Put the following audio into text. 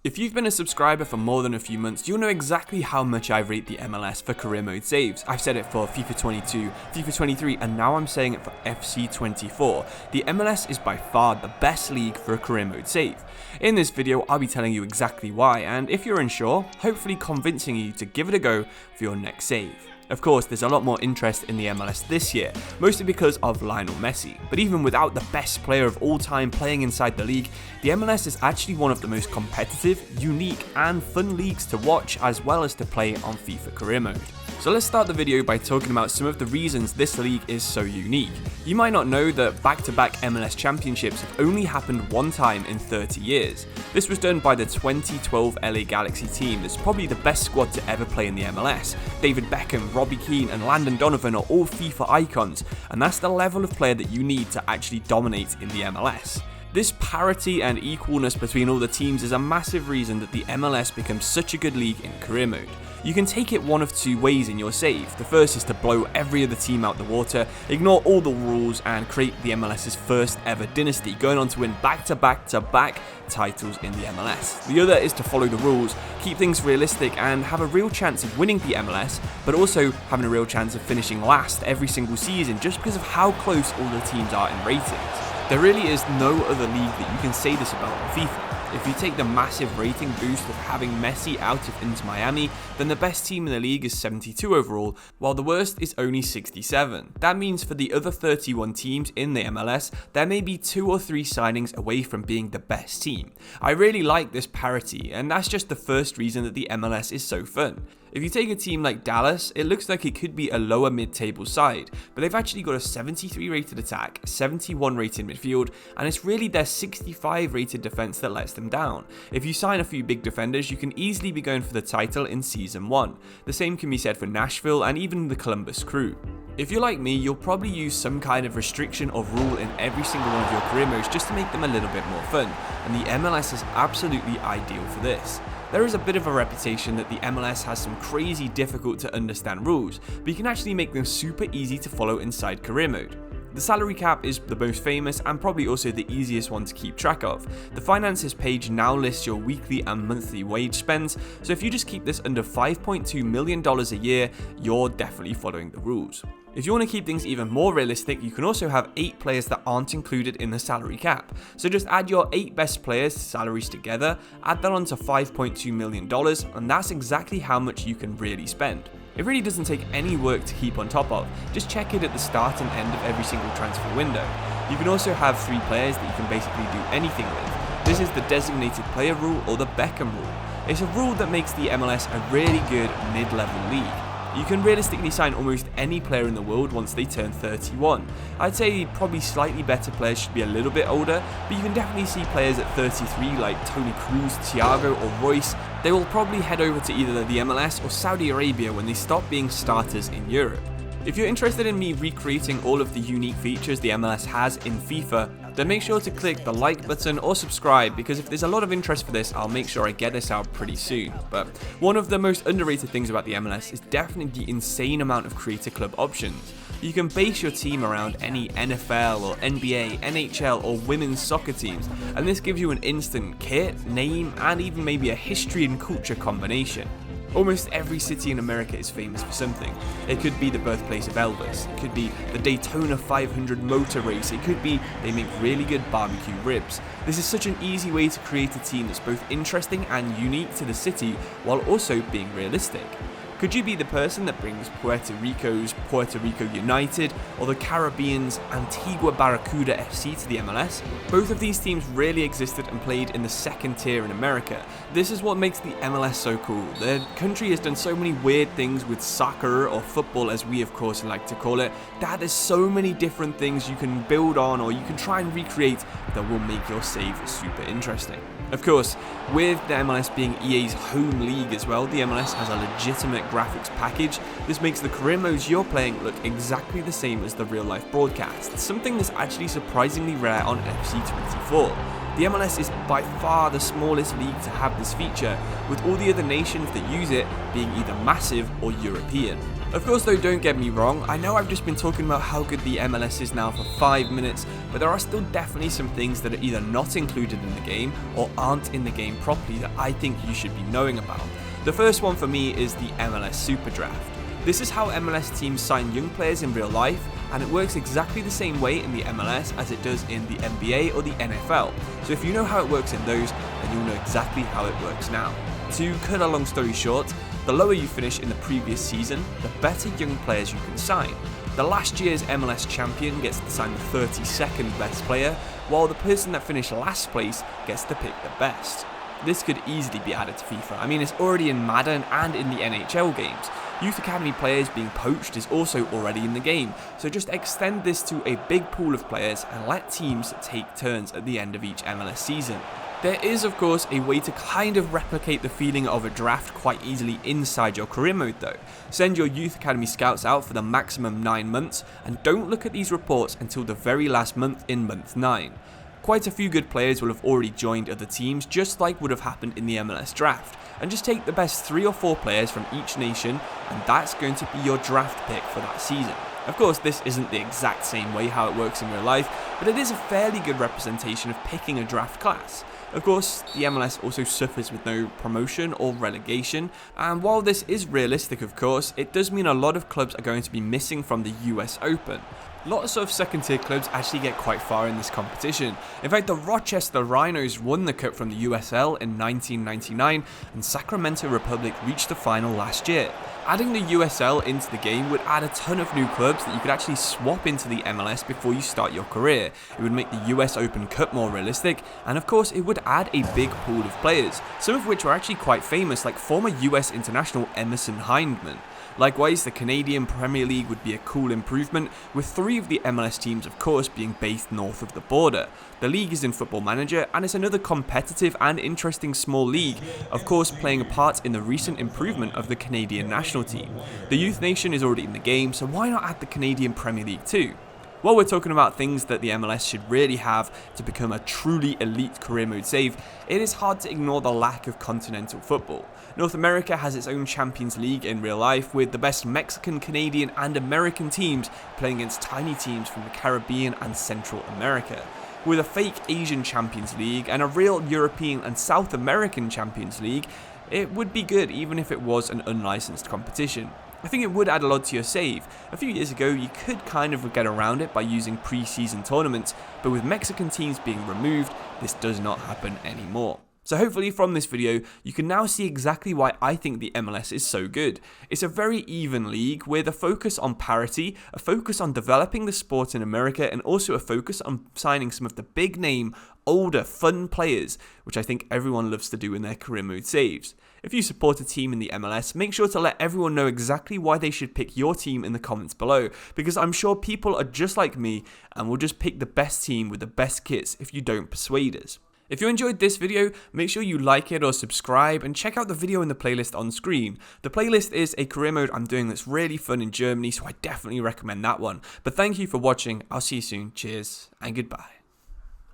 If you've been a subscriber for more than a few months, you'll know exactly how much I rate the MLS for career mode saves. I've said it for FIFA 22, FIFA 23, and now I'm saying it for FC 24. The MLS is by far the best league for a career mode save. In this video, I'll be telling you exactly why, and if you're unsure, hopefully convincing you to give it a go for your next save. Of course, there's a lot more interest in the MLS this year, mostly because of Lionel Messi. But even without the best player of all time playing inside the league, the MLS is actually one of the most competitive, unique, and fun leagues to watch as well as to play on FIFA career mode. So let's start the video by talking about some of the reasons this league is so unique. You might not know that back-to-back MLS championships have only happened one time in 30 years. This was done by the 2012 LA Galaxy team that's probably the best squad to ever play in the MLS. David Beckham, Robbie Keane and Landon Donovan are all FIFA icons, and that's the level of player that you need to actually dominate in the MLS. This parity and equalness between all the teams is a massive reason that the MLS becomes such a good league in career mode. You can take it one of two ways in your save. The first is to blow every other team out the water, ignore all the rules and create the MLS's first ever dynasty, going on to win back-to-back-to-back titles in the MLS. The other is to follow the rules, keep things realistic and have a real chance of winning the MLS, but also having a real chance of finishing last every single season just because of how close all the teams are in ratings. There really is no other league that you can say this about in FIFA. If you take the massive rating boost of having Messi out of Inter Miami, then the best team in the league is 72 overall, while the worst is only 67. That means for the other 31 teams in the MLS, there may be 2 or 3 signings away from being the best team. I really like this parity, and that's just the first reason that the MLS is so fun. If you take a team like Dallas, it looks like it could be a lower mid-table side, but they've actually got a 73 rated attack, 71 rated midfield, and it's really their 65 rated defense that lets them down. If you sign a few big defenders, you can easily be going for the title in Season 1. The same can be said for Nashville and even the Columbus Crew. If you're like me, you'll probably use some kind of restriction or rule in every single one of your career modes just to make them a little bit more fun, and the MLS is absolutely ideal for this. There is a bit of a reputation that the MLS has some crazy difficult to understand rules, but you can actually make them super easy to follow inside career mode. The salary cap is the most famous and probably also the easiest one to keep track of. The finances page now lists your weekly and monthly wage spends, so if you just keep this under $5.2 million a year, you're definitely following the rules. If you want to keep things even more realistic, you can also have 8 players that aren't included in the salary cap. So just add your 8 best players' salaries together, add that onto $5.2 million, and that's exactly how much you can really spend. It really doesn't take any work to keep on top of, just check it at the start and end of every single transfer window. You can also have 3 players that you can basically do anything with. This is the designated player rule or the Beckham rule. It's a rule that makes the MLS a really good mid-level league. You can realistically sign almost any player in the world once they turn 31. I'd say probably slightly better players should be a little bit older, but you can definitely see players at 33 like Toni Kroos, Thiago or Royce. They will probably head over to either the MLS or Saudi Arabia when they stop being starters in Europe. If you're interested in me recreating all of the unique features the MLS has in FIFA, then make sure to click the like button or subscribe, because if there's a lot of interest for this, I'll make sure I get this out pretty soon. But one of the most underrated things about the MLS is definitely the insane amount of creator club options. You can base your team around any NFL or NBA, NHL or women's soccer teams, and this gives you an instant kit, name, and even maybe a history and culture combination. Almost every city in America is famous for something. It could be the birthplace of Elvis, it could be the Daytona 500 motor race, it could be they make really good barbecue ribs. This is such an easy way to create a team that's both interesting and unique to the city while also being realistic. Could you be the person that brings Puerto Rico's Puerto Rico United or the Caribbean's Antigua Barracuda FC to the MLS? Both of these teams really existed and played in the second tier in America. This is what makes the MLS so cool. The country has done so many weird things with soccer or football, as we of course like to call it, that there's so many different things you can build on or you can try and recreate that will make your save super interesting. Of course, with the MLS being EA's home league as well, the MLS has a legitimate graphics package. This makes the career modes you're playing look exactly the same as the real life broadcast, something that's actually surprisingly rare on FC 24. The MLS is by far the smallest league to have this feature, with all the other nations that use it being either massive or European. Of course though, don't get me wrong, I know I've just been talking about how good the MLS is now for 5 minutes, but there are still definitely some things that are either not included in the game or aren't in the game properly that I think you should be knowing about. The first one for me is the MLS Super Draft. This is how MLS teams sign young players in real life, and it works exactly the same way in the MLS as it does in the NBA or the NFL. So if you know how it works in those, then you'll know exactly how it works now. To cut a long story short, the lower you finish in the previous season, the better young players you can sign. The last year's MLS champion gets to sign the 32nd best player, while the person that finished last place gets to pick the best. This could easily be added to FIFA. I mean, it's already in Madden and in the NHL games. Youth Academy players being poached is also already in the game, so just extend this to a big pool of players and let teams take turns at the end of each MLS season. There is of course a way to kind of replicate the feeling of a draft quite easily inside your career mode though. Send your Youth Academy scouts out for the maximum 9 months and don't look at these reports until the very last month in month 9. Quite a few good players will have already joined other teams, just like would have happened in the MLS draft, and just take the best 3 or 4 players from each nation and that's going to be your draft pick for that season. Of course, this isn't the exact same way how it works in real life, but it is a fairly good representation of picking a draft class. Of course, the MLS also suffers with no promotion or relegation, and while this is realistic of course, it does mean a lot of clubs are going to be missing from the US Open. Lots of second tier clubs actually get quite far in this competition. In fact, the Rochester Rhinos won the cup from the USL in 1999 and Sacramento Republic reached the final last year. Adding the USL into the game would add a ton of new clubs that you could actually swap into the MLS before you start your career. It would make the US Open Cup more realistic, and of course it would add a big pool of players, some of which are actually quite famous, like former US international Emerson Hindman. Likewise, the Canadian Premier League would be a cool improvement, with 3 of the MLS teams of course being based north of the border. The league is in Football Manager and it's another competitive and interesting small league, of course playing a part in the recent improvement of the Canadian national team. The Youth Nation is already in the game, so why not add the Canadian Premier League too? While we're talking about things that the MLS should really have to become a truly elite career mode save, it is hard to ignore the lack of continental football. North America has its own Champions League in real life, with the best Mexican, Canadian and American teams playing against tiny teams from the Caribbean and Central America. With a fake Asian Champions League and a real European and South American Champions League, it would be good even if it was an unlicensed competition. I think it would add a lot to your save. A few years ago you could kind of get around it by using pre-season tournaments, but with Mexican teams being removed, this does not happen anymore. So hopefully from this video, you can now see exactly why I think the MLS is so good. It's a very even league with a focus on parity, a focus on developing the sport in America, and also a focus on signing some of the big name, older, fun players, which I think everyone loves to do in their career mode saves. If you support a team in the MLS, make sure to let everyone know exactly why they should pick your team in the comments below, because I'm sure people are just like me and will just pick the best team with the best kits if you don't persuade us. If you enjoyed this video, make sure you like it or subscribe and check out the video in the playlist on screen. The playlist is a career mode I'm doing that's really fun in Germany, so I definitely recommend that one. But thank you for watching, I'll see you soon, cheers and goodbye.